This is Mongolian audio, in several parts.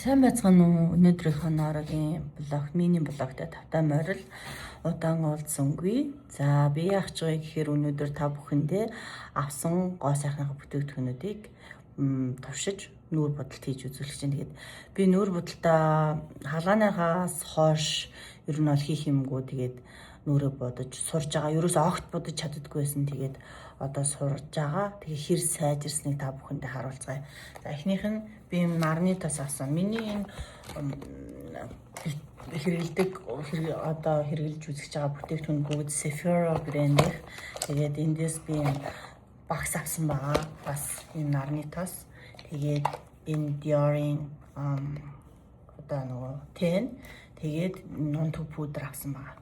Сайн байцгаана уу? Өнөөдрийнхөө ноорогийн блог, миний блогтой тавтай морил удаан уулзсангүй. За би яах ч вэ гэхээр өнөөдөр та бүхэндээ авсан гоо сайхны бүтээгдэхүүнүүдийг туршиж нүүр бодолт хийж үзүүлэх чинь. Тэгээд би нүүр бодолтоо хаалганаас хойш ер нь бол хийх юмгүй. Тэгээд нүрээ бодож сурж байгаа. Ерөөсөө огт бодож чаддаггүй байсан. Тэгээд одоо сурж байгаа. Тэгээ хэр сайжирсныг та бүхэндээ харуулцгаая. За эхнийх нь би нарны тас авсан. Миний хэрэгэлдэг одоо хэрэгжилж үзэж байгаа бүтээгдэхүүн бүгд Sephora брэндийнх. Тэгээд эндээс би багс авсан байгаа. Бас энэ нарны тас. Тэгээд энэ Dior-ийн одоо нөгөө тэн. Тэгээд нунтуг пудр авсан байгаа.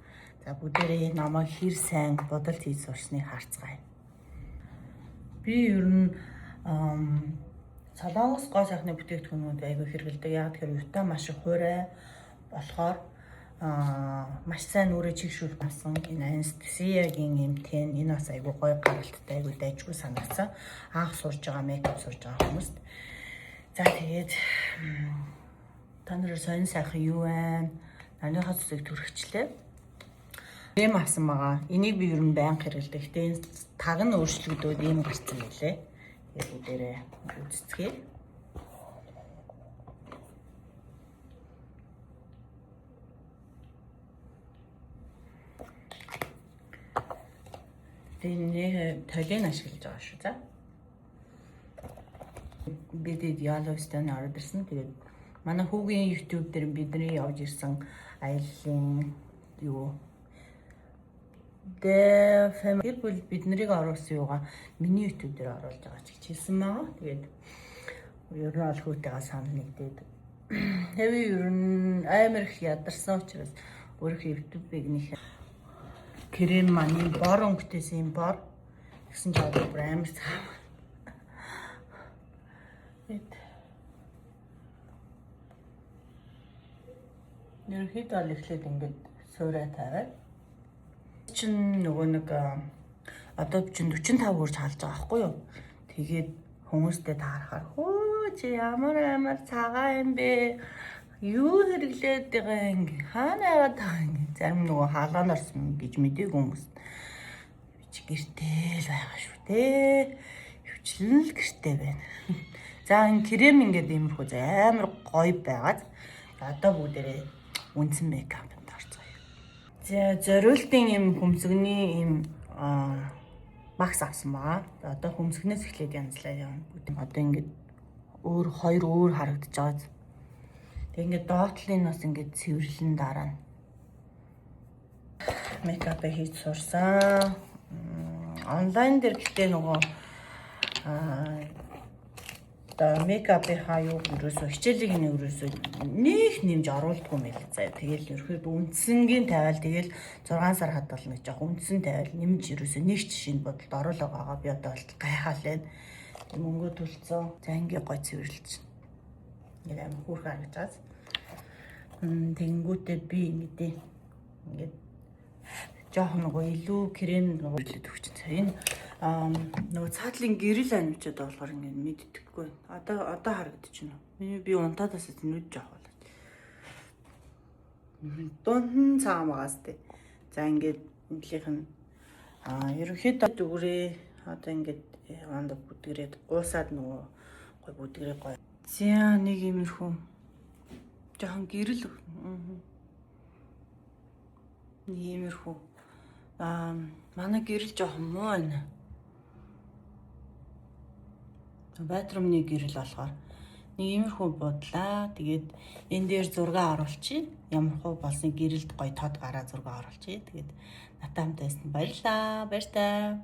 За бүгдээрээ намайг хэр сайн бодолт хийж сурсныг харцгаая. Би ер нь Солонгос гоо сайхны бүтээгдэхүүнүүд айгүй хэрэгэлдэг. Яг тэгэхээр юутай маш их хуурай болохоор маш сайн нүрээ чигшүүлж авсан. Энэ Anastasia-гийн юм тэн энэ бас айгүй гоё гаралттай айгүй дайжгүй санагдсан. Анх сурж байгаа мейкап сурж байгаа хүмүүст. За тэгээд та нарыг сонин сайхан юу байна? Нарныхаа цэцэг төрөгчлээ. Крем авсан байгаа. Энийг би ер нь байнга хэрэгэлдэг. Гэтэ энэ таг нь өөрчлөгдөөд ийм гарсан байлээ. Тэгээд бүгдээрээ үзцгээе. Тэгээд талын ашиглаж байгаа шүү. За. Бид Yellowstone ороод ирсэн. Тэгээд манай хүүгийн YouTube дээр бидний явж ирсэн аяллаа юу гэр бүл бид нарыг оруулсан юугаа миний YouTube дээр оруулж байгаа ч хэлсэн байгаа. Тэгээд ер нь ол хүүтэйгээ санал нэгдээд хэвээ ер нь амар их ядарсан учраас өөрийнхөө YouTube-ыг нэг крем маань бор өнгөтэйс юм бор гэсэн ч одоо амар цаа. Ерөнхийдөө бол эхлээд ингээд суурай тавиад чин нөгөө нэг одоо чин 45 хүрч халж байгаа байхгүй юу. Тэгээд хүмүүстэй таарахаар хөө чи ямар цагаан юм бэ? Юу хэрэглээд байгаа юм? Хаана яваад байгаа юм? Зарим нөгөө хаалгаан орсон гэж мэдээгүй хүмүүс. Чи гэртэл байгаа шүү дээ. Хөвчлэн л гэртэй байна. За энэ крем ингээд иймэрхүү амар гоё байгаад одоо бүгдээрээ үнсэн мейкап за зориултын юм хөмсгөний юм багс авсан байгаа. Одоо хөмсгнээс эхлээд янзлаа явна. Одоо ингээд хоёр өөр харагдаж байгаа. Тэг ингээд доотлын бас ингээд цэвэрлэн дараа нь мейкап хийж сурсан. Онлайн дээр гэхдээ нөгөө мейкапынхаа юу ерөөсөө хичээлийг ерөөсөө нэг нэмж оруулдаггүй юм байл. За тэгэл ерөөхдөө үндсэнгийн тавиал тэгэл 6 сар хадгална гэж яг үндсэн тавиал нэмж ерөөсөө нэг жишээнд бодолд оруулаа байгаа. Би одоо бол гайхаал байна. Мөнгө төлцөө. За ингээ гой цэвэрлэж чинь. Ингээ амар хөөрхөн харагдаж байгаа. Тэнгүүтээ би ингээд жоохон нөгөө илүү крем нөгөө хэлээд өгч цаа. Энэ нөгөө цаатлын гэрэл амьчаад болохоор ингээд мэддэггүй. Одоо харагдаж байна. Би унтаадаас нүд жоох болоо. Дунхан цаамагаас тээ. За ингээд энэхийнх нь ерөнхийдөө дүгрээ одоо ингээд анда бүдгэрээд уусаад нөгөө гой бүдгэрээ гой. За нэг иймэрхүү жоохон гэрэл иймэрхүү манай гэрэл жоохон муу байна. Бадрумны гэрэл болохоор нэг иймэрхүү бодлаа. Тэгээд энэ дээр зураг оруулчих. Ямар хуу болсон гэрэлд гоё тод гараа зураг оруулчих. Тэгээд натаа хамт байсан баярлаа. Баяртай.